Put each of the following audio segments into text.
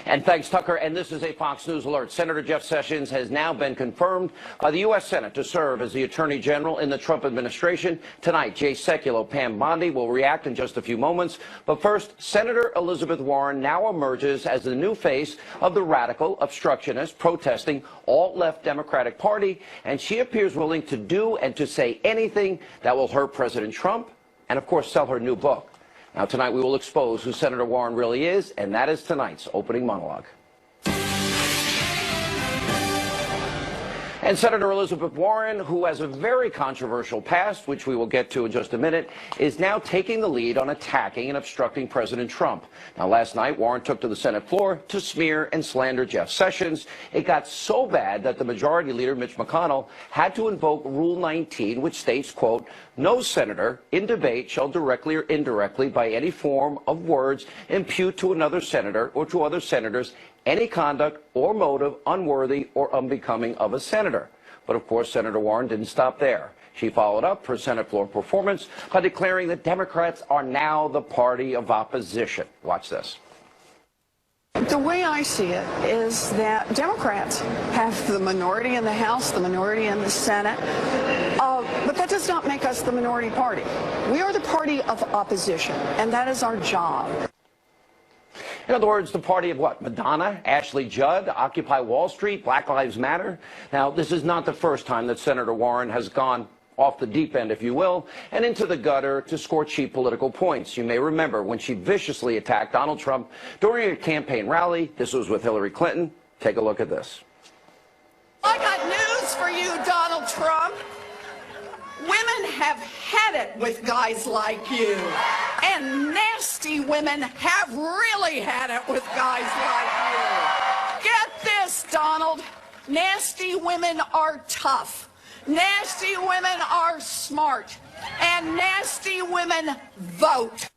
And thanks, Tucker. And this is a Fox News alert. Senator Jeff Sessions has now been confirmed by the U.S. Senate to serve as the Attorney General in the Trump administration. Tonight, Jay Sekulow, Pam Bondi will react in just a few moments. But first, Senator Elizabeth Warren now emerges as the new face of the radical, obstructionist, protesting, alt-left Democratic Party. And she appears willing to do and to say anything that will hurt President Trump and, of course, sell her new book. Now, tonight we will expose who Senator Warren really is, and that is tonight's opening monologue. And Senator Elizabeth Warren, who has a very controversial past, which we will get to in just a minute, is now taking the lead on attacking and obstructing President Trump. Now, last night, Warren took to the Senate floor to smear and slander Jeff Sessions. It got so bad that the Majority Leader, Mitch McConnell, had to invoke Rule 19, which states, quote, "No senator in debate shall directly or indirectly by any form of words impute to another senator or to other senators any conduct or motive unworthy or unbecoming of a senator." But of course, Senator Warren didn't stop there. She followed up her Senate floor performance by declaring that Democrats are now the party of opposition. Watch this. The way I see it is that Democrats have the minority in the House, the minority in the Senate, but that does not make us the minority party. We are the party of opposition, and that is our job. In other words, the party of what? Madonna, Ashley Judd, Occupy Wall Street, Black Lives Matter? Now, this is not the first time that Senator Warren has gone off the deep end, if you will, and into the gutter to score cheap political points. You may remember when she viciously attacked Donald Trump during a campaign rally. This was with Hillary Clinton. Take a look at this. I got news for you, Donald Trump. Women have had it with guys like you. And nasty women have really had it with guys like you. Get this, Donald. Nasty women are tough. Nasty women are smart. And nasty women vote.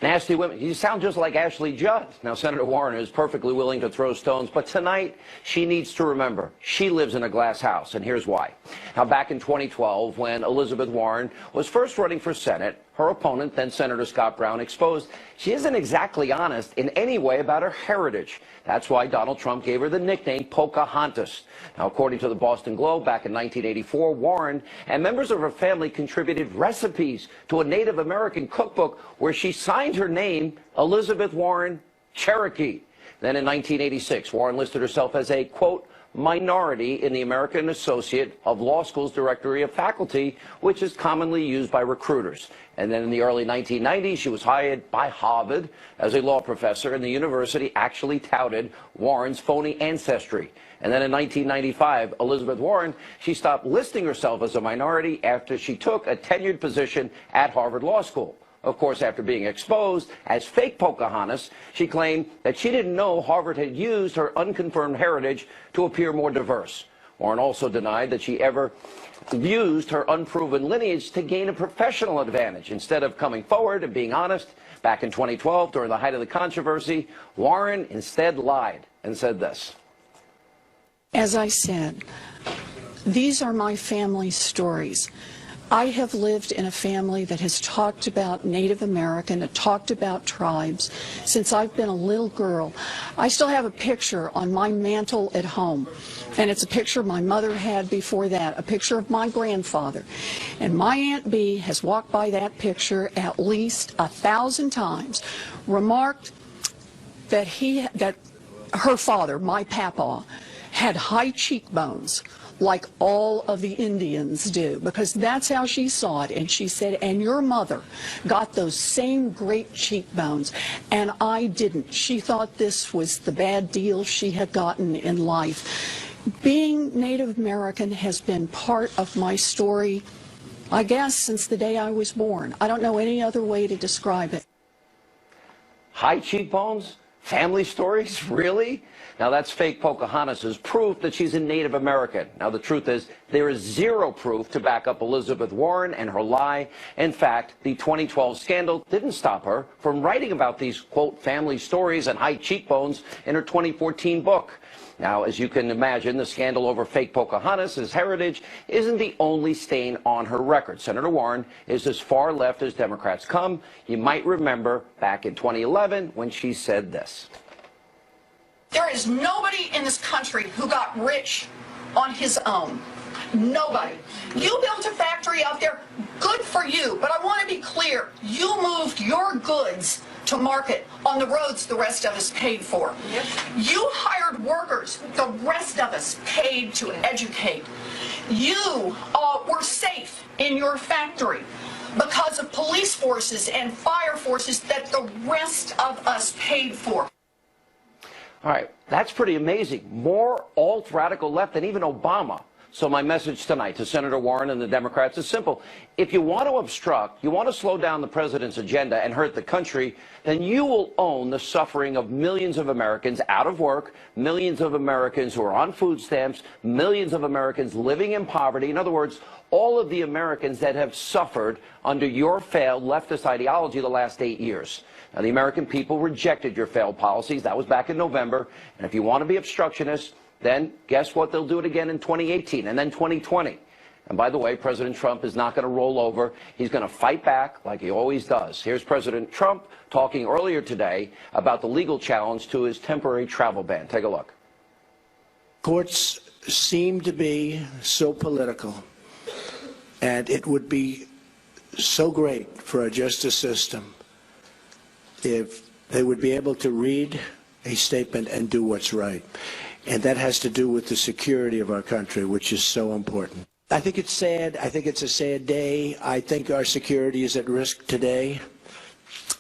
Nasty women. You sound just like Ashley Judd. Now, Senator Warren is perfectly willing to throw stones, but tonight she needs to remember she lives in a glass house, and here's why. Now, back in 2012, when Elizabeth Warren was first running for Senate, her opponent, then Senator Scott Brown, exposed she isn't exactly honest in any way about her heritage. That's why Donald Trump gave her the nickname Pocahontas. Now, according to the Boston Globe, back in 1984, Warren and members of her family contributed recipes to a Native American cookbook where she signed her name, Elizabeth Warren Cherokee. Then in 1986, Warren listed herself as a, quote, minority in the American Associate of Law School's Directory of Faculty, which is commonly used by recruiters. And then in the early 1990s, she was hired by Harvard as a law professor, and the university actually touted Warren's phony ancestry. And then in 1995, Elizabeth Warren, she stopped listing herself as a minority after she took a tenured position at Harvard Law School. Of course, after being exposed as fake Pocahontas, she claimed that she didn't know Harvard had used her unconfirmed heritage to appear more diverse. Warren also denied that she ever used her unproven lineage to gain a professional advantage. Instead of coming forward and being honest, back in 2012, during the height of the controversy, Warren instead lied and said this. As I said, these are my family stories. I have lived in a family that has talked about Native American, talked about tribes since I've been a little girl. I still have a picture on my mantle at home, and it's a picture my mother had before that, a picture of my grandfather. And my Aunt Bee has walked by that picture at least 1,000 times, remarked that her father, my papa, had high cheekbones, like all of the Indians do, because that's how she saw it. And she said, and your mother got those same great cheekbones, and I didn't. She thought this was the bad deal she had gotten in life. Being Native American has been part of my story, I guess, since the day I was born. I don't know any other way to describe it. High cheekbones? Family stories? Really? Now, that's fake Pocahontas' proof that she's a Native American. Now, the truth is, there is zero proof to back up Elizabeth Warren and her lie. In fact, the 2012 scandal didn't stop her from writing about these, quote, family stories and high cheekbones in her 2014 book. Now, as you can imagine, the scandal over fake Pocahontas' heritage isn't the only stain on her record. Senator Warren is as far left as Democrats come. You might remember back in 2011 when she said this. There is nobody in this country who got rich on his own. Nobody. You built a factory out there, good for you, but I want to be clear. You moved your goods to market on the roads the rest of us paid for. Yep. You hired workers the rest of us paid to educate. You were safe in your factory because of police forces and fire forces that the rest of us paid for. All right, that's pretty amazing. More alt-radical left than even Obama. So my message tonight to Senator Warren and the Democrats is simple. If you want to obstruct, you want to slow down the president's agenda and hurt the country, then you will own the suffering of millions of Americans out of work, millions of Americans who are on food stamps, millions of Americans living in poverty. In other words, all of the Americans that have suffered under your failed leftist ideology the last 8 years. Now, the American people rejected your failed policies. That was back in November. And if you want to be obstructionist, then guess what? They'll do it again in 2018 and then 2020. And by the way, President Trump is not going to roll over. He's going to fight back like he always does. Here's President Trump talking earlier today about the legal challenge to his temporary travel ban. Take a look. Courts seem to be so political, and it would be so great for our justice system if they would be able to read a statement and do what's right. And that has to do with the security of our country, which is so important. I think it's sad. I think it's a sad day. I think our security is at risk today,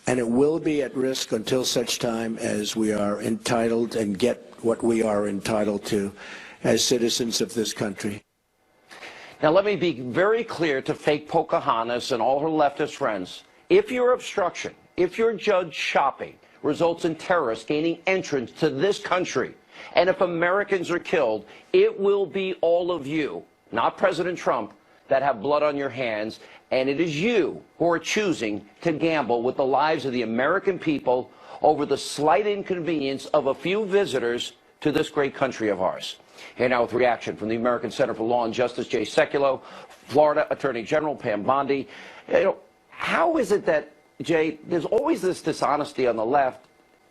and it will be at risk until such time as we are entitled and get what we are entitled to as citizens of this country. Now, let me be very clear to fake Pocahontas and all her leftist friends. If your obstruction, if your judge shopping results in terrorists gaining entrance to this country, and if Americans are killed, it will be all of you, not President Trump, that have blood on your hands. And it is you who are choosing to gamble with the lives of the American people over the slight inconvenience of a few visitors to this great country of ours. Here now with reaction from the American Center for Law and Justice, Jay Sekulow, Florida Attorney General Pam Bondi. You know, how is it that, Jay, there's always this dishonesty on the left?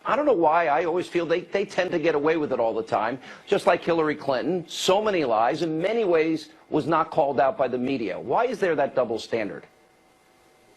I don't know why. I always feel they tend to get away with it all the time. Just like Hillary Clinton, so many lies, in many ways was not called out by the media. Why is there that double standard?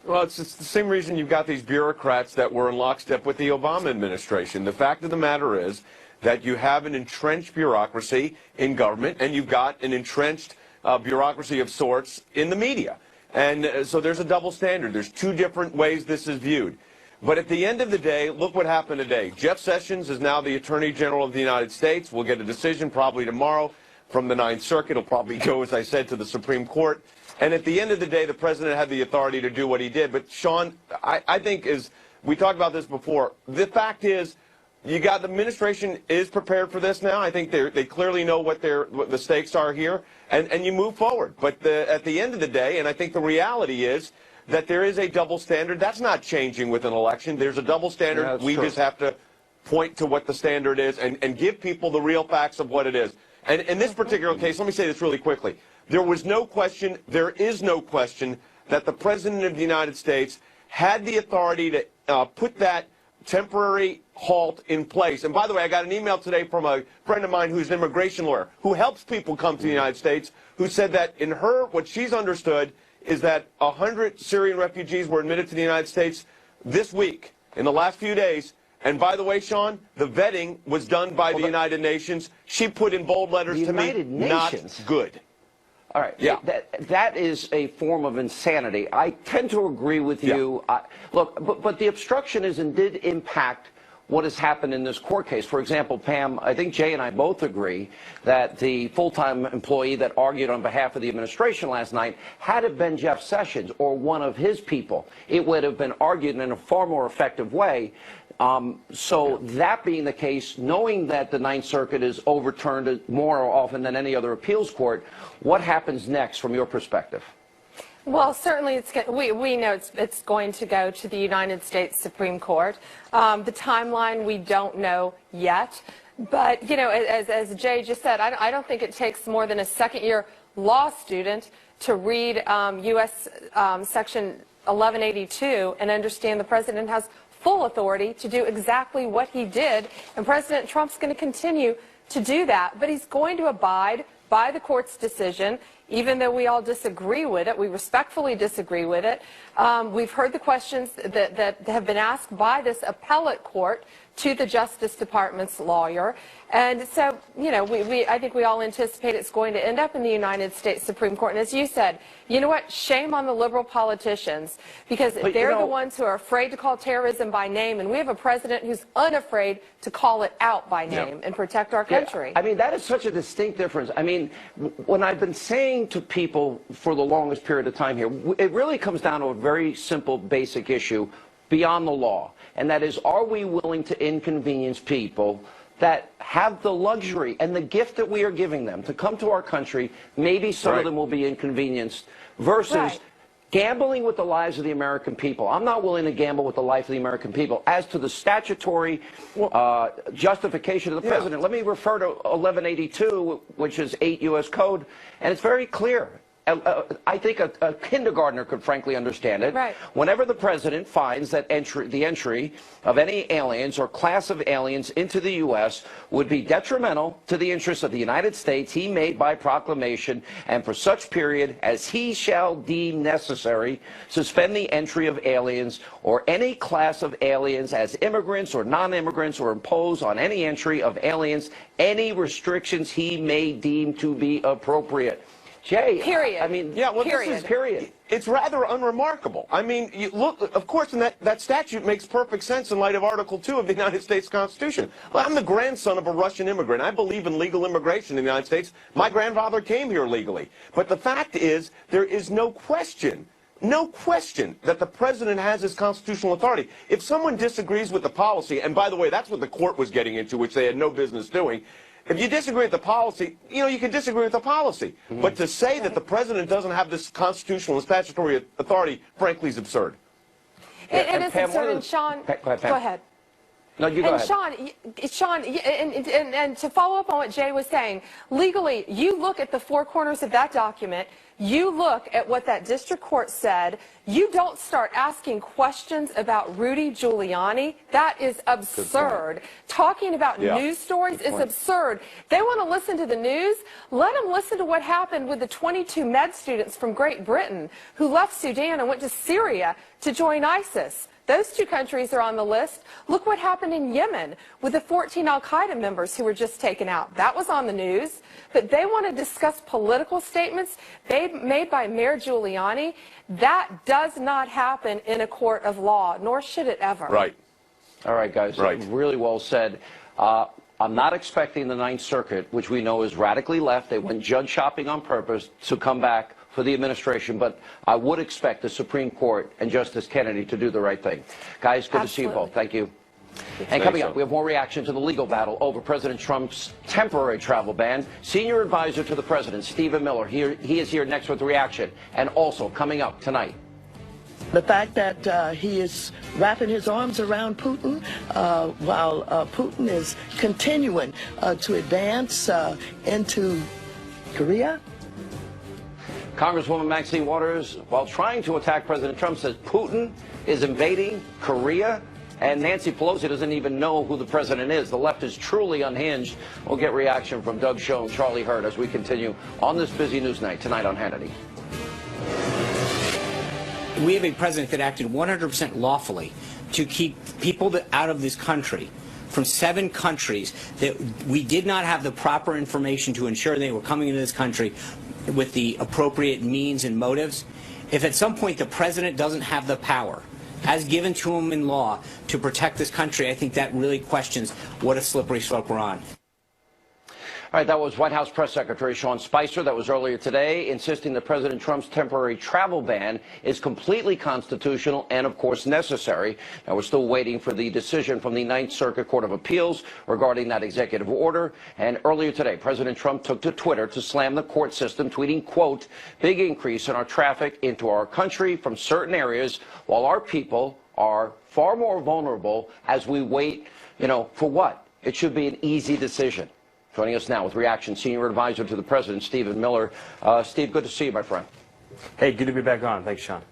Well, it's the same reason you've got these bureaucrats that were in lockstep with the Obama administration. The fact of the matter is that you have an entrenched bureaucracy in government, and you've got an entrenched bureaucracy of sorts in the media. And so there's a double standard. There's two different ways this is viewed. But at the end of the day, look what happened today. Jeff Sessions is now the Attorney General of the United States. We'll get a decision probably tomorrow from the Ninth Circuit. It'll probably go, as I said, to the Supreme Court. And at the end of the day, the president had the authority to do what he did. But, Sean, I think, as we talked about this before, the fact is you got the administration is prepared for this now. I think they clearly know what the stakes are here, and you move forward. But at the end of the day, and I think the reality is that there is a double standard. That's not changing with an election. There's a double standard. Yeah, we just have to point to what the standard is and give people the real facts of what it is. And in this particular case, let me say this really quickly. There was no question, there is no question that the President of the United States had the authority to put that temporary halt in place. And by the way, I got an email today from a friend of mine who's an immigration lawyer who helps people come to the United States, who said that in what she's understood is that 100 Syrian refugees were admitted to the United States this week, in the last few days. And by the way, Sean, the vetting was done by the United Nations. She put in bold letters to me, not good. All right. Yeah. That is a form of insanity. I tend to agree with you. Yeah. Look, but the obstructionism did impact what has happened in this court case. For example, Pam, I think Jay and I both agree that the full-time employee that argued on behalf of the administration last night, had it been Jeff Sessions or one of his people, it would have been argued in a far more effective way. So that being the case, knowing that the Ninth Circuit is overturned more often than any other appeals court, what happens next from your perspective? Well, certainly we know it's going to go to the United States Supreme Court. The timeline we don't know yet. But, you know, as Jay just said, I don't think it takes more than a second-year law student to read U.S. Section 1182 and understand the president has full authority to do exactly what he did, and President Trump's going to continue to do that, but he's going to abide by the court's decision, even though we all disagree with it. We respectfully disagree with it. We've heard the questions that have been asked by this appellate court to the Justice Department's lawyer. And so, you know, I think we all anticipate it's going to end up in the United States Supreme Court. And as you said, you know what? Shame on the liberal politicians, because they're the ones who are afraid to call terrorism by name. And we have a president who's unafraid to call it out by name and protect our country. I mean, that is such a distinct difference. I mean, when I've been saying to people for the longest period of time here, it really comes down to a very simple, basic issue beyond the law. And that is, are we willing to inconvenience people that have the luxury and the gift that we are giving them to come to our country? Maybe some of them will be inconvenienced, versus gambling with the lives of the American people. I'm not willing to gamble with the life of the American people. As to the statutory justification of the president, let me refer to 1182, which is 8 U.S. Code, and it's very clear. I think a kindergartner could frankly understand it. Whenever the president finds that the entry of any aliens or class of aliens into the U.S. would be detrimental to the interests of the United States, he may by proclamation, and for such period as he shall deem necessary, suspend the entry of aliens or any class of aliens as immigrants or non-immigrants, or impose on any entry of aliens any restrictions he may deem to be appropriate. Jay, period. I mean, this is period. It's rather unremarkable. I mean, you look, of course, and that statute makes perfect sense in light of Article 2 of the United States Constitution. Well, I'm the grandson of a Russian immigrant. I believe in legal immigration in the United States. My grandfather came here legally. But the fact is, there is no question that the president has his constitutional authority. If someone disagrees with the policy, and by the way, that's what the court was getting into, which they had no business doing. If you disagree with the policy, you know, you can disagree with the policy. But to say that the president doesn't have this constitutional and statutory authority, frankly, is absurd. It is absurd. And Sean, go ahead. No, you go ahead. Sean, and to follow up on what Jay was saying, legally, you look at the four corners of that document, you look at what that district court said, you don't start asking questions about Rudy Giuliani. That is absurd. Talking about news stories is absurd. They want to listen to the news. Let them listen to what happened with the 22 med students from Great Britain who left Sudan and went to Syria to join ISIS. Those two countries are on the list. Look what happened in Yemen with the 14 al-Qaeda members who were just taken out. That was on the news. But they want to discuss political statements made by Mayor Giuliani. That does not happen in a court of law, nor should it ever. Right. All right, guys. Right. Really well said. I'm not expecting the Ninth Circuit, which we know is radically left. They went judge shopping on purpose to come back for the administration, but I would expect the Supreme Court and Justice Kennedy to do the right thing. Guys, good to see you both. Thank you. And coming up, we have more reaction to the legal battle over President Trump's temporary travel ban. Senior advisor to the president, Stephen Miller, he is here next with reaction. And also coming up tonight, the fact that he is wrapping his arms around Putin while Putin is continuing to advance into Korea. Congresswoman Maxine Waters, while trying to attack President Trump, says Putin is invading Korea, and Nancy Pelosi doesn't even know who the president is. The left is truly unhinged. We'll get reaction from Doug Schoen, Charlie Hurd as we continue on this busy news night tonight on Hannity. We have a president that acted 100% lawfully to keep people out of this country from 7 countries that we did not have the proper information to ensure they were coming into this country with the appropriate means and motives. If at some point the president doesn't have the power, as given to him in law, to protect this country, I think that really questions what a slippery slope we're on. All right, that was White House Press Secretary Sean Spicer. That was earlier today, insisting that President Trump's temporary travel ban is completely constitutional and, of course, necessary. Now, we're still waiting for the decision from the Ninth Circuit Court of Appeals regarding that executive order. And earlier today, President Trump took to Twitter to slam the court system, tweeting, quote, "Big increase in our traffic into our country from certain areas, while our people are far more vulnerable as we wait, you know, for what? It should be an easy decision." Joining us now with reaction, Senior Advisor to the President, Stephen Miller. Steve, good to see you, my friend. Hey, good to be back on. Thanks, Sean.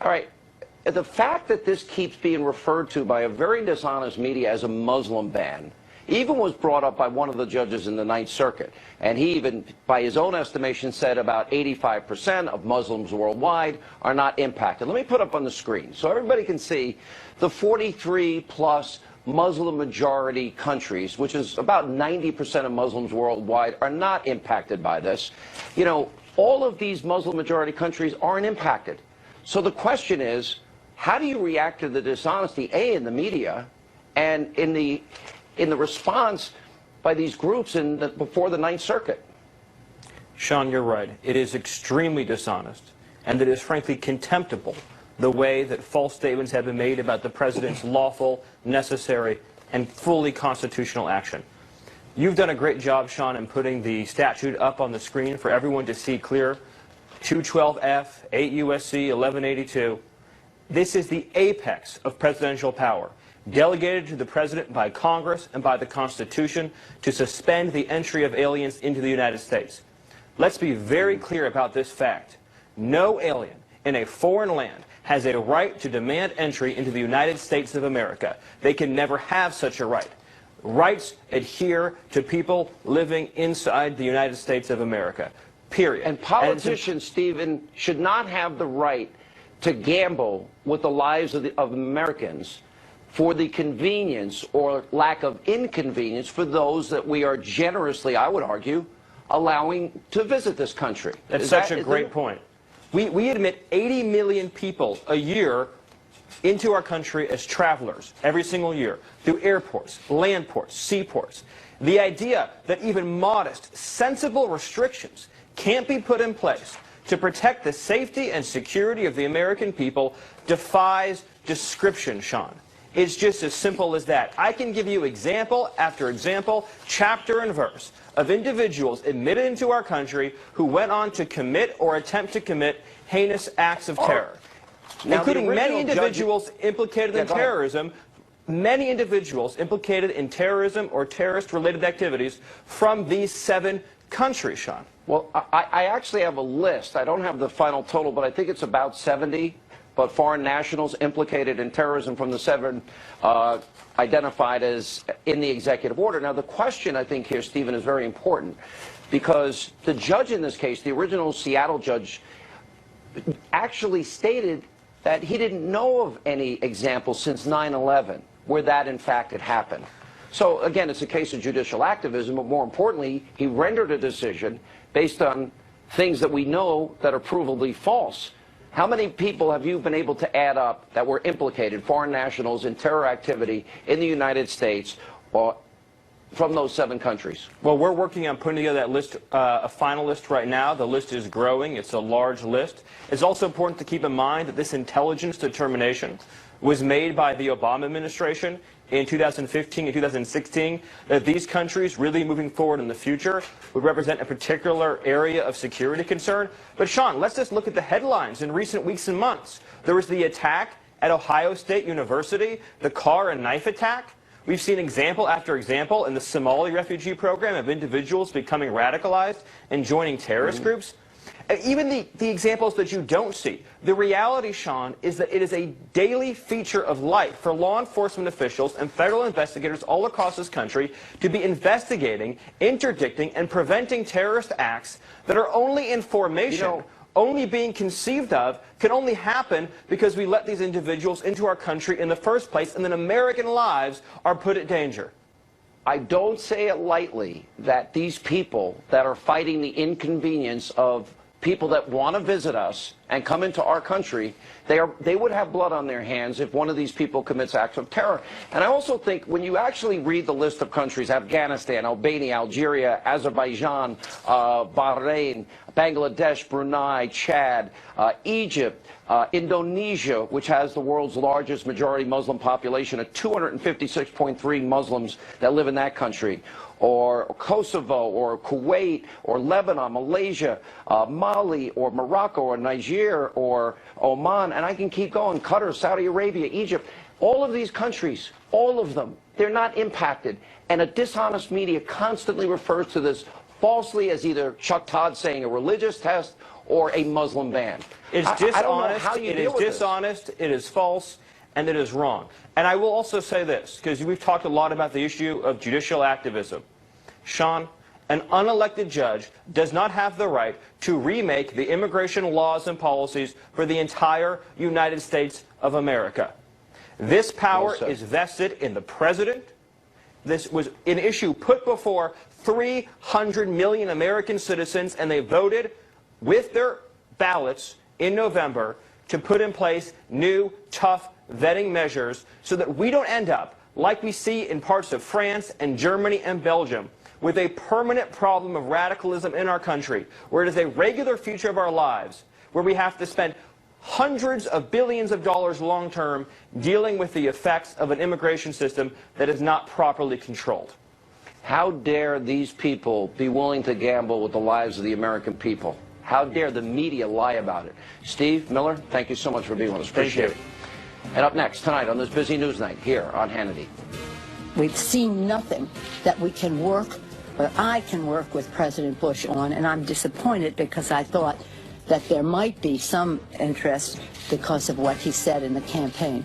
All right. The fact that this keeps being referred to by a very dishonest media as a Muslim ban even was brought up by one of the judges in the Ninth Circuit. And he even, by his own estimation, said about 85% of Muslims worldwide are not impacted. Let me put up on the screen so everybody can see the 43-plus Muslim majority countries, which is about 90% of Muslims worldwide, are not impacted by this. You know, all of these Muslim majority countries aren't impacted. So the question is, how do you react to the dishonesty, A, in the media, and in the response by these groups before the Ninth Circuit? Sean, you're right. It is extremely dishonest, and it is frankly contemptible the way that false statements have been made about the president's lawful, necessary, and fully constitutional action. You've done a great job, Sean, in putting the statute up on the screen for everyone to see clear. 212F, 8 U.S.C. 1182. This is the apex of presidential power, delegated to the president by Congress and by the Constitution to suspend the entry of aliens into the United States. Let's be very clear about this fact. No alien in a foreign land has a right to demand entry into the United States of America. They can never have such a right. Rights adhere to people living inside the United States of America, period. And politicians, Stephen, should not have the right to gamble with the lives of Americans for the convenience or lack of inconvenience for those that we are generously, I would argue, allowing to visit this country. That's such a great point. We admit 80 million people a year into our country as travelers every single year through airports, land ports, seaports. The idea that even modest, sensible restrictions can't be put in place to protect the safety and security of the American people defies description, Sean. It's just as simple as that. I can give you example after example, chapter and verse, of individuals admitted into our country who went on to commit or attempt to commit heinous acts of terror, including many individuals implicated in terrorism, many individuals implicated in terrorism or terrorist-related activities from these 7 countries, Sean. Well, I actually have a list. I don't have the final total, but I think it's about 70. But foreign nationals implicated in terrorism from the 7 identified as in the executive order. Now, the question, I think, here, Stephen, is very important because the judge in this case, the original Seattle judge, actually stated that he didn't know of any examples since 9/11 where that, in fact, had happened. So, again, it's a case of judicial activism, but more importantly, he rendered a decision based on things that we know that are provably false. How many people have you been able to add up that were implicated, foreign nationals, in terror activity in the United States or from those 7 countries? Well, we're working on putting together that list, a final list right now. The list is growing. It's a large list. It's also important to keep in mind that this intelligence determination was made by the Obama administration in 2015 and 2016, that these countries really moving forward in the future would represent a particular area of security concern. But Sean, let's just look at the headlines in recent weeks and months. There was the attack at Ohio State University, the car and knife attack. We've seen example after example in the Somali refugee program of individuals becoming radicalized and joining terrorist groups. Even the examples that you don't see. The reality, Sean, is that it is a daily feature of life for law enforcement officials and federal investigators all across this country to be investigating, interdicting, and preventing terrorist acts that are only in formation, only being conceived of, can only happen because we let these individuals into our country in the first place, and then American lives are put at danger. I don't say it lightly that these people that are fighting the inconvenience of people that want to visit us and come into our country, they would have blood on their hands if one of these people commits acts of terror. And I also think when you actually read the list of countries, Afghanistan, Albania, Algeria, Azerbaijan, Bahrain, Bangladesh, Brunei, Chad, Egypt, Indonesia, which has the world's largest majority Muslim population of 256.3 Muslims that live in that country, or Kosovo, or Kuwait, or Lebanon, Malaysia, Mali, or Morocco, or Niger, or Oman, and I can keep going, Qatar, Saudi Arabia, Egypt. All of these countries, all of them, they're not impacted. And a dishonest media constantly refers to this falsely as either Chuck Todd saying a religious test or a Muslim ban. It's dishonest, I don't know how you it deal is with this. dishonest, it is false, and it is wrong. And I will also say this, because we've talked a lot about the issue of judicial activism. Sean, an unelected judge does not have the right to remake the immigration laws and policies for the entire United States of America. This power is vested in the president. This was an issue put before 300 million American citizens, and they voted with their ballots in November to put in place new, tough vetting measures so that we don't end up, like we see in parts of France and Germany and Belgium, with a permanent problem of radicalism in our country, where it is a regular feature of our lives, where we have to spend hundreds of billions of dollars long term dealing with the effects of an immigration system that is not properly controlled. How dare these people be willing to gamble with the lives of the American people? How dare the media lie about it? Steve Miller, thank you so much for being with us. Appreciate it. And up next tonight on this busy news night here on Hannity. We've seen nothing that we can work, or I can work with President Bush on, and I'm disappointed because I thought that there might be some interest because of what he said in the campaign.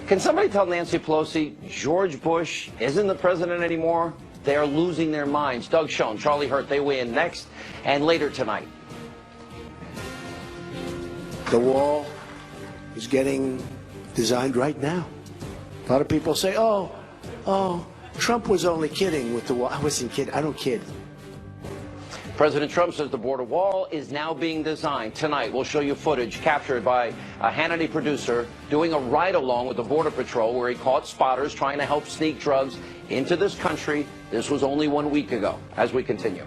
Can somebody tell Nancy Pelosi George Bush isn't the president anymore? They are losing their minds. Doug Schoen, Charlie Hurt, they weigh in next and later tonight. The wall is getting designed right now. A lot of people say, oh, Trump was only kidding with the wall. I wasn't kidding. I don't kid. President Trump says the border wall is now being designed. Tonight, we'll show you footage captured by a Hannity producer doing a ride-along with the Border Patrol where he caught spotters trying to help sneak drugs into this country. This was only 1 week ago. As we continue.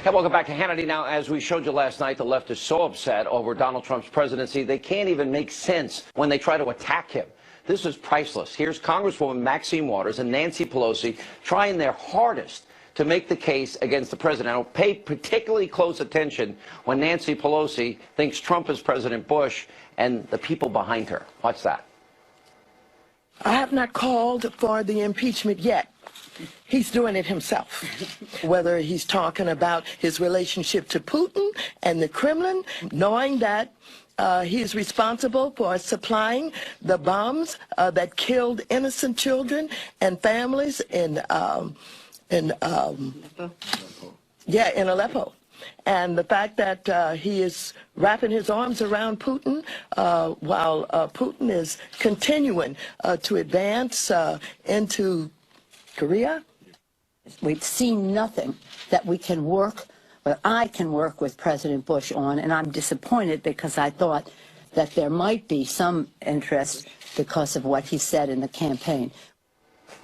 Hey, welcome back to Hannity. Now, as we showed you last night, the left is so upset over Donald Trump's presidency, they can't even make sense when they try to attack him. This is priceless. Here's Congresswoman Maxine Waters and Nancy Pelosi trying their hardest to make the case against the president. Now, pay particularly close attention when Nancy Pelosi thinks Trump is President Bush and the people behind her. Watch that. I have not called for the impeachment yet. He's doing it himself. Whether he's talking about his relationship to Putin and the Kremlin, knowing that he is responsible for supplying the bombs that killed innocent children and families in Aleppo. And the fact that he is wrapping his arms around Putin while Putin is continuing to advance into Korea. We've seen nothing that we can work, or I can work with President Bush on, and I'm disappointed because I thought that there might be some interest because of what he said in the campaign.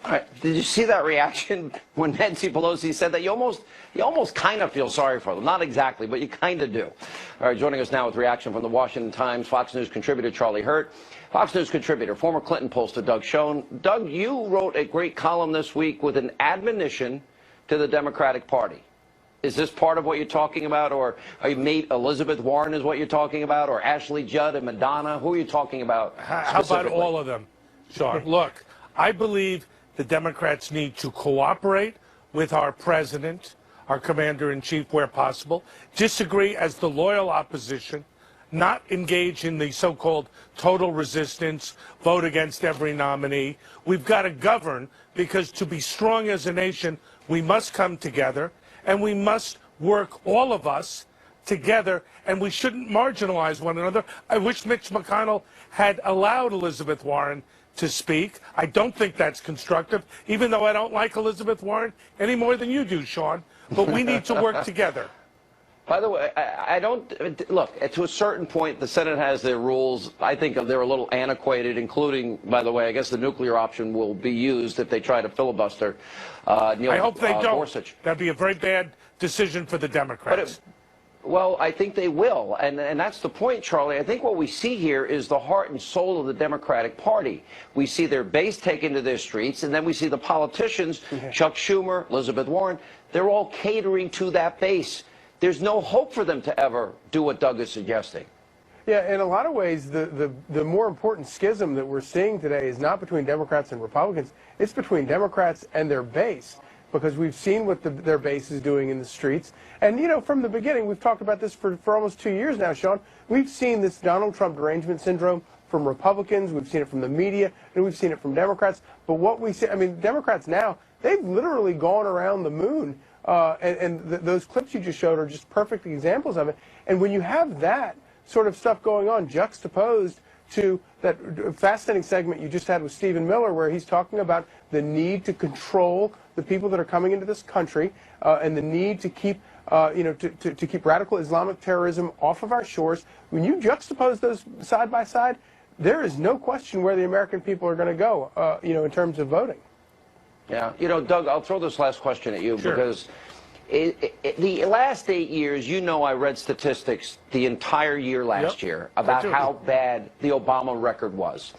All right. Did you see that reaction when Nancy Pelosi said that? You almost kind of feel sorry for them. Not exactly, but you kind of do. All right, joining us now with reaction from the Washington Times, Fox News contributor Charlie Hurt. Fox News contributor, former Clinton pollster Doug Schoen. Doug, you wrote a great column this week with an admonition to the Democratic Party. Is this part of what you're talking about, or are you mate Elizabeth Warren is what you're talking about, or Ashley Judd and Madonna? Who are you talking about? How about all of them, Sean? Look, I believe the Democrats need to cooperate with our president, our commander-in-chief where possible, disagree as the loyal opposition, not engage in the so-called total resistance, vote against every nominee. We've got to govern, because to be strong as a nation, we must come together, and we must work, all of us, together, and we shouldn't marginalize one another. I wish Mitch McConnell had allowed Elizabeth Warren to speak. I don't think that's constructive, even though I don't like Elizabeth Warren any more than you do, Sean. But we need to work together. By the way, I don't look, to a certain point, the Senate has their rules. I think they're a little antiquated, including, by the way, I guess the nuclear option will be used if they try to filibuster Neil I hope they don't. Gorsuch. That'd be a very bad decision for the Democrats. Well, I think they will, and that's the point, Charlie. I think what we see here is the heart and soul of the Democratic Party. We see their base taken to their streets, and then we see the politicians, Chuck Schumer, Elizabeth Warren, they're all catering to that base. There's no hope for them to ever do what Doug is suggesting. Yeah, in a lot of ways, the more important schism that we're seeing today is not between Democrats and Republicans. It's between Democrats and their base. because we've seen what their base is doing in the streets. And, you know, from the beginning, we've talked about this for almost 2 years now, Sean. We've seen this Donald Trump derangement syndrome from Republicans, we've seen it from the media, and we've seen it from Democrats. But what we see, I mean, Democrats now, they've literally gone around the moon. Those clips you just showed are just perfect examples of it. And when you have that sort of stuff going on juxtaposed to that fascinating segment you just had with Stephen Miller, where he's talking about the need to control the people that are coming into this country and the need to keep, to keep radical Islamic terrorism off of our shores. When you juxtapose those side by side, there is no question where the American people are going to go, in terms of voting. Yeah, you know, Doug, I'll throw this last question at you because the last 8 years, you know, I read statistics the entire year last year about how bad the Obama record was.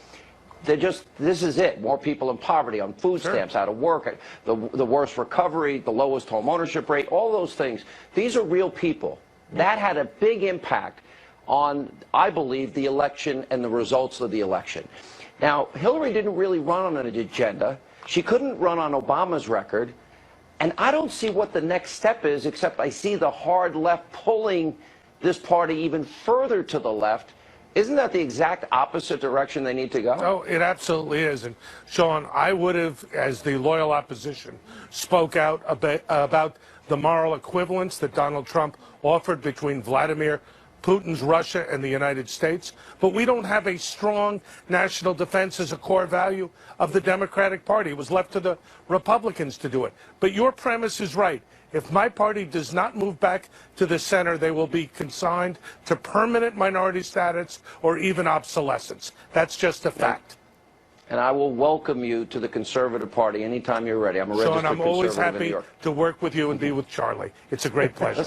This is it. More people in poverty, on food stamps, out of work, the worst recovery, the lowest home ownership rate, all those things. These are real people. That had a big impact on, I believe, the election and the results of the election. Now, Hillary didn't really run on an agenda. She couldn't run on Obama's record. And I don't see what the next step is, except I see the hard left pulling this party even further to the left. Isn't that the exact opposite direction they need to go? Oh, it absolutely is. And, Sean, I would have, as the loyal opposition, spoke out about the moral equivalence that Donald Trump offered between Vladimir Putin's Russia and the United States, but we don't have a strong national defense as a core value of the Democratic Party. It was left to the Republicans to do it. But your premise is right. If my party does not move back to the center, they will be consigned to permanent minority status or even obsolescence. That's just a fact. And I will welcome you to the Conservative Party anytime you're ready. I'm a registered Sean, I'm always conservative in New happy York. to work with you and be with Charlie. It's a great pleasure.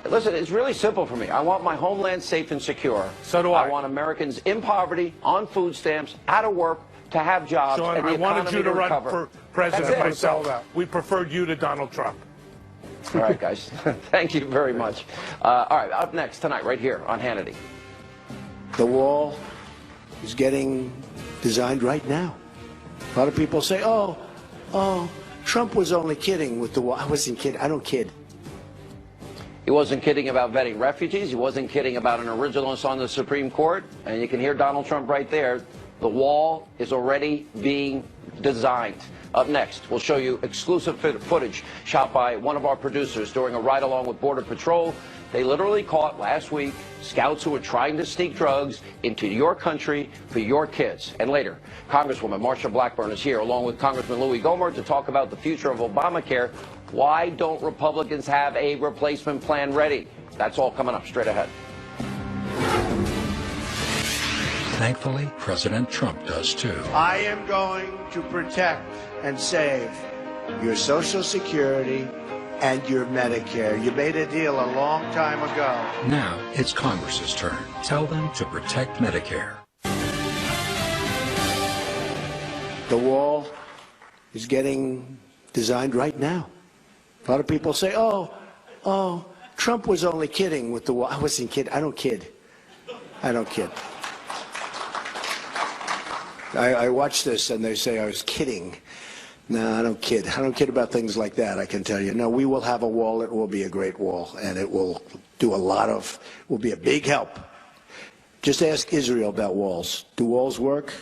Listen, it's really simple for me. I want my homeland safe and secure. So do I. I want Americans in poverty, on food stamps, out of work, to have jobs, Sean, and the I wanted you to run recover. for president That's it. myself. We preferred you to Donald Trump. All right, guys. Thank you very much. All right, up next tonight, right here on Hannity. The wall is getting designed right now. A lot of people say, oh, Trump was only kidding with the wall. I wasn't kidding. I don't kid. He wasn't kidding about vetting refugees. He wasn't kidding about an originalist on the Supreme Court. And you can hear Donald Trump right there. The wall is already being designed. Up next, we'll show you exclusive footage shot by one of our producers during a ride-along with Border Patrol. They literally caught last week scouts who were trying to sneak drugs into your country for your kids. And later, Congresswoman Marsha Blackburn is here along with Congressman Louis Gohmert to talk about the future of Obamacare. Why don't Republicans have a replacement plan ready? That's all coming up straight ahead. Thankfully, President Trump does too. I am going to protect and save your Social Security and your Medicare. You made a deal a long time ago. Now it's Congress's turn. Tell them to protect Medicare. The wall is getting designed right now. A lot of people say, oh, Trump was only kidding with the wall. I wasn't kidding. I don't kid. I don't kid. I watch this and they say I was kidding. No, I don't kid. I don't kid about things like that, I can tell you. No, we will have a wall. It will be a great wall, and it will do will be a big help. Just ask Israel about walls. Do walls work?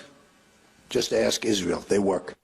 Just ask Israel. They work.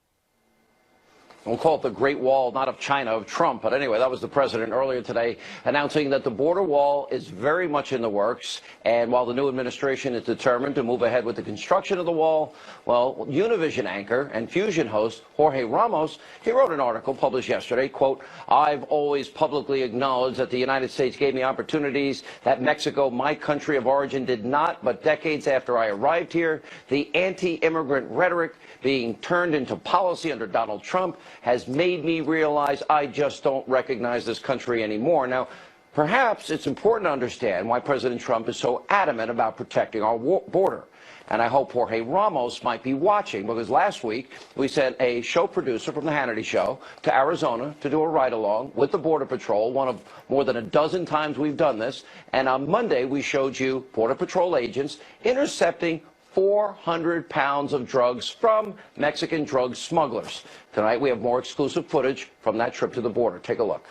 We'll call it the Great Wall, not of China, of Trump. But anyway, that was the president earlier today announcing that the border wall is very much in the works. And while the new administration is determined to move ahead with the construction of the wall, well, Univision anchor and Fusion host Jorge Ramos, he wrote an article published yesterday, quote, I've always publicly acknowledged that the United States gave me opportunities that Mexico, my country of origin, did not. But decades after I arrived here, the anti-immigrant rhetoric being turned into policy under Donald Trump has made me realize I just don't recognize this country anymore. Now, perhaps it's important to understand why President Trump is so adamant about protecting our border. And I hope Jorge Ramos might be watching, because last week we sent a show producer from the Hannity Show to Arizona to do a ride-along with the Border Patrol, one of more than a dozen times we've done this. And on Monday we showed you Border Patrol agents intercepting 400 pounds of drugs from Mexican drug smugglers. Tonight we have more exclusive footage from that trip to the border. Take a look.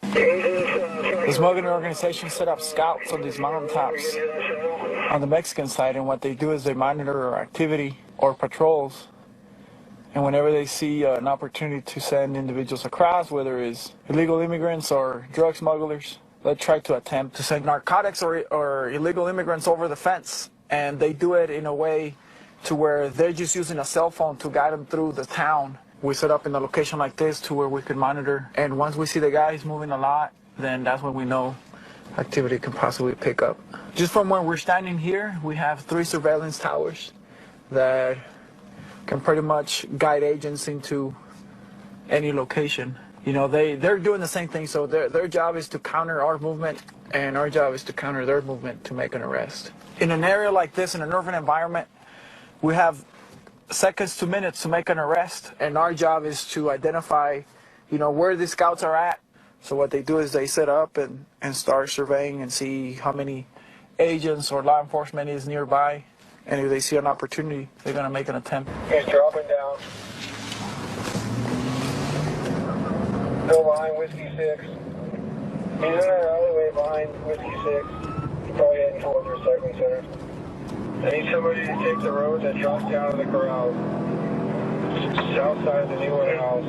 The smuggling organization set up scouts on these mountaintops on the Mexican side, and what they do is they monitor our activity or patrols, and whenever they see an opportunity to send individuals across, whether it's illegal immigrants or drug smugglers, they try to attempt to send narcotics or illegal immigrants over the fence, and they do it in a way to where they're just using a cell phone to guide them through the town. We set up in a location like this to where we could monitor, and once we see the guys moving a lot, then that's when we know activity can possibly pick up. Just from where we're standing here, we have 3 surveillance towers that can pretty much guide agents into any location. You know, they're doing the same thing, so their job is to counter our movement, and our job is to counter their movement to make an arrest. In an area like this, in an urban environment, we have seconds to minutes to make an arrest, and our job is to identify, you know, where the scouts are at. So what they do is they set up and start surveying and see how many agents or law enforcement is nearby, and if they see an opportunity, they're going to make an attempt. He's dropping down. Go behind Whiskey 6. He's in our alleyway behind Whiskey 6. Probably heading towards the recycling center. I need somebody to take the road that drops down to the corral. South side of the new warehouse.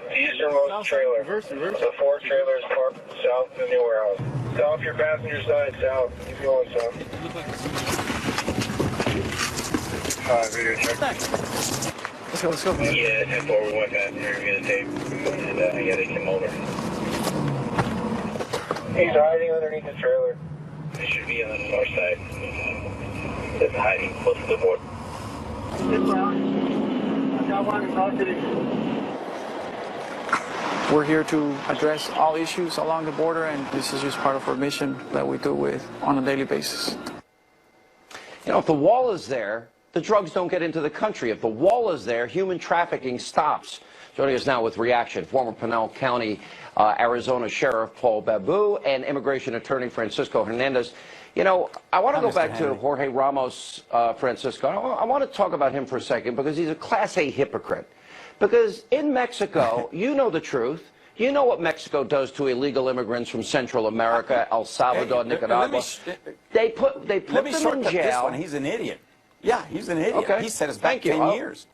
The easternmost trailer. The 4 trailers parked south of the new warehouse. Stop your passenger side south. Keep going south. Video check. Let's go. Yeah, 10-4, we went passenger. We're going to tape. And yeah, they came over. He's hiding underneath the trailer. He should be on the north side. It's hiding close to the border. We're here to address all issues along the border, and this is just part of our mission that we do on a daily basis. You know, if the wall is there, the drugs don't get into the country. If the wall is there, human trafficking stops. Joining us now with reaction, former Pinal County, Arizona Sheriff Paul Babu and immigration attorney Francisco Hernandez. You know, I want to go back to Jorge Ramos Francisco. I want to talk about him for a second because he's a Class A hypocrite. Because in Mexico, you know the truth. You know what Mexico does to illegal immigrants from Central America, El Salvador, Nicaragua. They put them in jail. This one. He's an idiot. Yeah, he's an idiot. Okay. He set us back 10 years.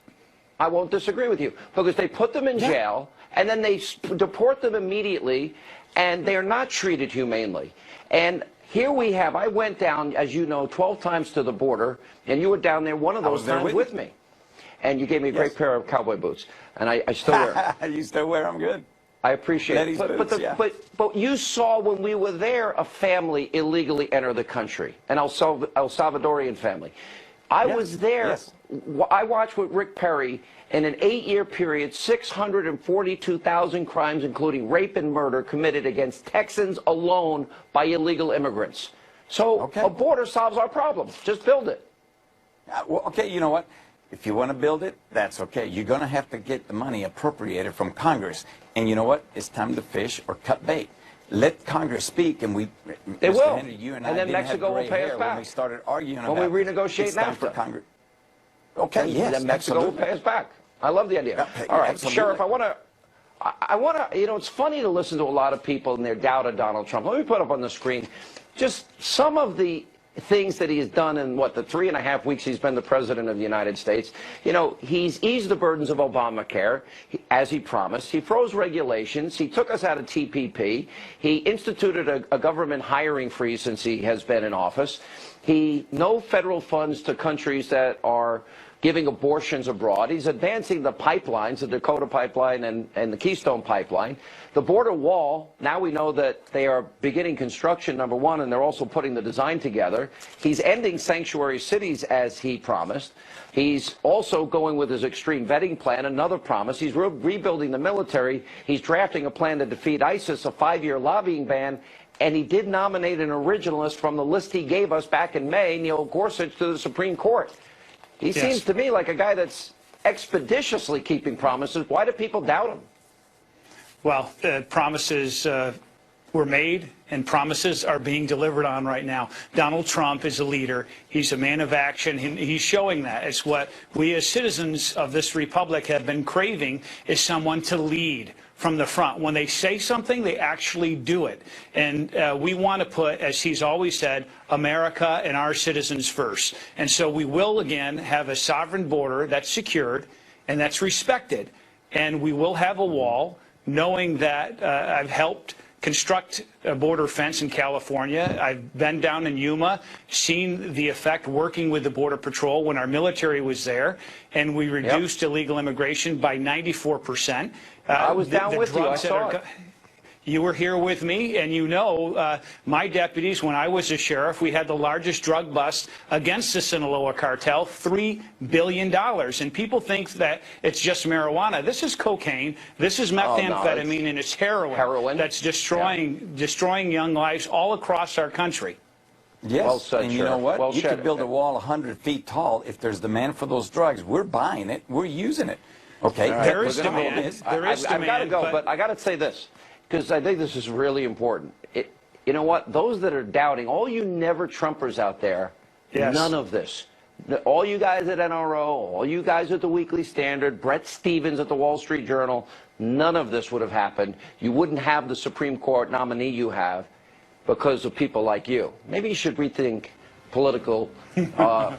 I won't disagree with you because they put them in jail and then they deport them immediately, and they are not treated humanely. And here we have, I went down, as you know, 12 times to the border, and you were down there one of those times with me. And you gave me a great pair of cowboy boots, and I still wear them. You still wear them good. I appreciate it. But you saw when we were there a family illegally enter the country, an El Salvadorian family. I was there. Yes. I watched with Rick Perry in an 8-year period, 642,000 crimes, including rape and murder, committed against Texans alone by illegal immigrants. So a border solves our problem. Just build it. Well, okay, you know what? If you want to build it, that's okay. You're going to have to get the money appropriated from Congress. And you know what? It's time to fish or cut bait. Let Congress speak, and they will. Henry, you and then Mexico will pay us back. When we started arguing when about we renegotiate it's time for Congress. Okay, yes, then Mexico will pay us back. I love the idea. All right, absolutely. Sheriff, I want to, you know, it's funny to listen to a lot of people and their doubt of Donald Trump. Let me put up on the screen just some of the things that he has done in, what, the 3.5 weeks he's been the President of the United States. You know, he's eased the burdens of Obamacare, as he promised. He froze regulations. He took us out of TPP. He instituted a government hiring freeze since he has been in office. No federal funds to countries that are giving abortions abroad. He's advancing the pipelines, the Dakota Pipeline and the Keystone Pipeline. The border wall, now we know that they are beginning construction, number one, and they're also putting the design together. He's ending sanctuary cities, as he promised. He's also going with his extreme vetting plan, another promise. He's rebuilding the military. He's drafting a plan to defeat ISIS, a 5-year lobbying ban, and he did nominate an originalist from the list he gave us back in May, Neil Gorsuch, to the Supreme Court. He seems to me like a guy that's expeditiously keeping promises. Why do people doubt him? Well, promises were made and promises are being delivered on right now. Donald Trump is a leader. He's a man of action. He's showing that. It's what we as citizens of this republic have been craving, is someone to lead from the front. When they say something, they actually do it. And we want to put, as he's always said, America and our citizens first. And so we will, again, have a sovereign border that's secured and that's respected. And we will have a wall, knowing that I've helped construct a border fence in California. I've been down in Yuma, seen the effect working with the Border Patrol when our military was there, and we reduced illegal immigration by 94%. I was down with you. I saw it. You were here with me, and you know my deputies, when I was a sheriff, we had the largest drug bust against the Sinaloa cartel, $3 billion. And people think that it's just marijuana. This is cocaine. This is methamphetamine, and it's heroin. That's destroying young lives all across our country. Yes, well said, and you know what? Well you said. could build a wall 100 feet tall. If there's demand for those drugs, we're buying it. We're using it. Okay, right. There is demand. There is demand. I've got to go, but I got to say this, because I think this is really important. You know what? Those that are doubting, all you never Trumpers out there, none of this. All you guys at NRO, all you guys at the Weekly Standard, Brett Stevens at the Wall Street Journal, none of this would have happened. You wouldn't have the Supreme Court nominee you have because of people like you. Maybe you should rethink political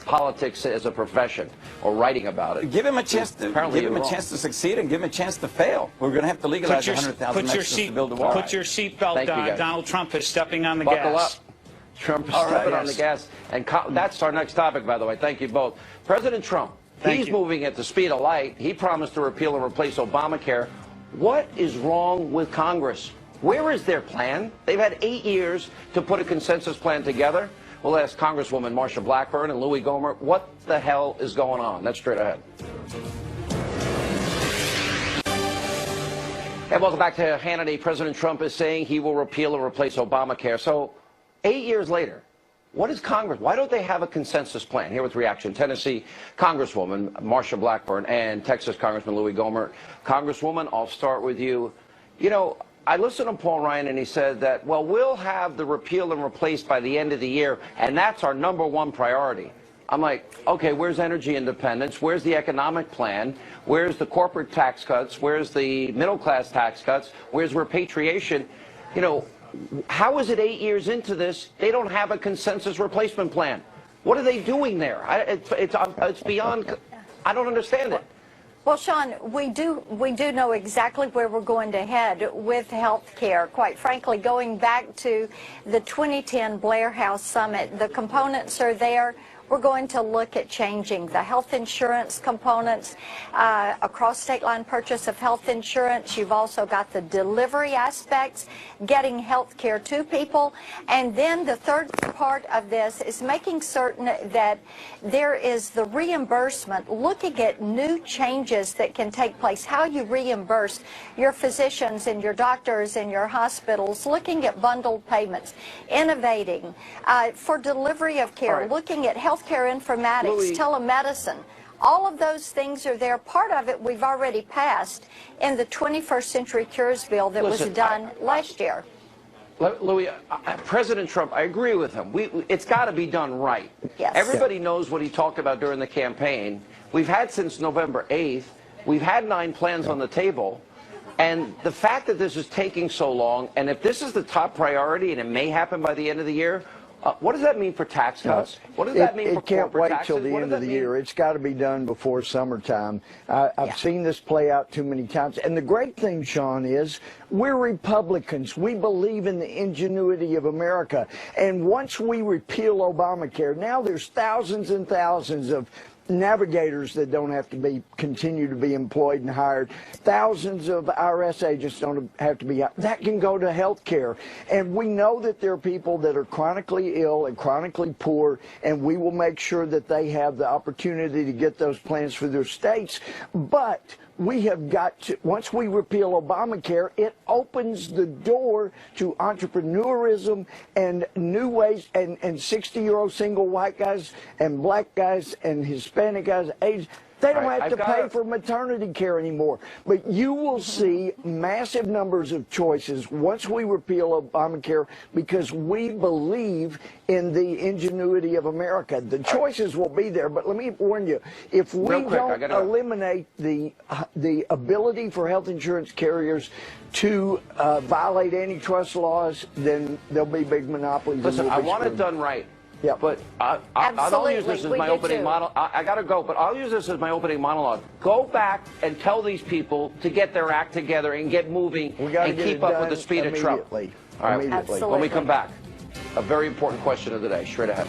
politics as a profession, or writing about it. Give him a chance to succeed, and give him a chance to fail. We're going to have to legalize 100,000 Mexicans to build a wall. Put your seatbelt on. Donald Trump is stepping on the Buckle gas. Up. Trump is stepping on the gas. And that's our next topic, by the way. Thank you both. President Trump, he's moving at the speed of light. He promised to repeal and replace Obamacare. What is wrong with Congress? Where is their plan? They've had 8 years to put a consensus plan together. We'll ask Congresswoman Marsha Blackburn and Louis Gohmert what the hell is going on. That's straight ahead. And welcome back to Hannity. President Trump is saying he will repeal and replace Obamacare. So 8 years later, what is Congress? Why don't they have a consensus plan? Here with reaction, Tennessee Congresswoman Marsha Blackburn and Texas Congressman Louis Gohmert. Congresswoman, I'll start with you. You know, I listened to Paul Ryan, and he said that, well, we'll have the repeal and replace by the end of the year, and that's our #1 priority. I'm like, okay, where's energy independence? Where's the economic plan? Where's the corporate tax cuts? Where's the middle-class tax cuts? Where's repatriation? You know, how is it 8 years into this, they don't have a consensus replacement plan? What are they doing there? It's beyond, I don't understand it. Well, Sean, we do know exactly where we're going to head with health care. Quite frankly, going back to the 2010 Blair House Summit, the components are there. We're going to look at changing the health insurance components, across state line purchase of health insurance. You've also got the delivery aspects, getting health care to people. And then the third part of this is making certain that there is the reimbursement, looking at new changes that can take place, how you reimburse your physicians and your doctors and your hospitals, looking at bundled payments, innovating for delivery of care, looking at healthcare informatics, telemedicine. All of those things are there. Part of it we've already passed in the 21st Century Cures bill that was done last year. Louis, President Trump, I agree with him. It's got to be done right. Yes. Everybody knows what he talked about during the campaign. We've had since November 8th. We've had 9 plans on the table. And the fact that this is taking so long, and if this is the top priority and it may happen by the end of the year, what does that mean for tax cuts? What does that mean for corporate taxes? It can't wait till the end of the year. It's got to be done before summertime. I've seen this play out too many times. And the great thing, Sean, is we're Republicans. We believe in the ingenuity of America. And once we repeal Obamacare, now there's thousands and thousands of navigators that don't have to continue to be employed and hired. Thousands of IRS agents don't have to be. That can go to health care. And we know that there are people that are chronically ill and chronically poor, and we will make sure that they have the opportunity to get those plans for their states. But we have got to, once we repeal Obamacare, it opens the door to entrepreneurism and new ways, and 60-year-old single white guys and black guys and Hispanic guys, They don't Right, have to pay for maternity care anymore. But you will see massive numbers of choices once we repeal Obamacare because we believe in the ingenuity of America. The choices will be there, but let me warn you, if we don't eliminate the ability for health insurance carriers to violate antitrust laws, then there'll be big monopolies. Listen, I want it done right. Yeah, but I'll use this as my opening monologue. I got to go, but I'll use this as my opening monologue. Go back and tell these people to get their act together and get moving and keep up with the speed of Trump. All right, when we come back, a very important question of the day, straight ahead.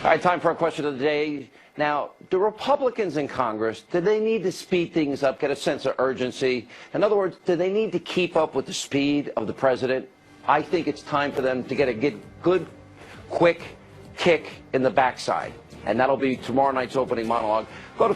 All right, time for our question of the day. Now, do Republicans in Congress, do they need to speed things up, get a sense of urgency? In other words, do they need to keep up with the speed of the president? I think it's time for them to get a good, quick kick in the backside. And that'll be tomorrow night's opening monologue. Go to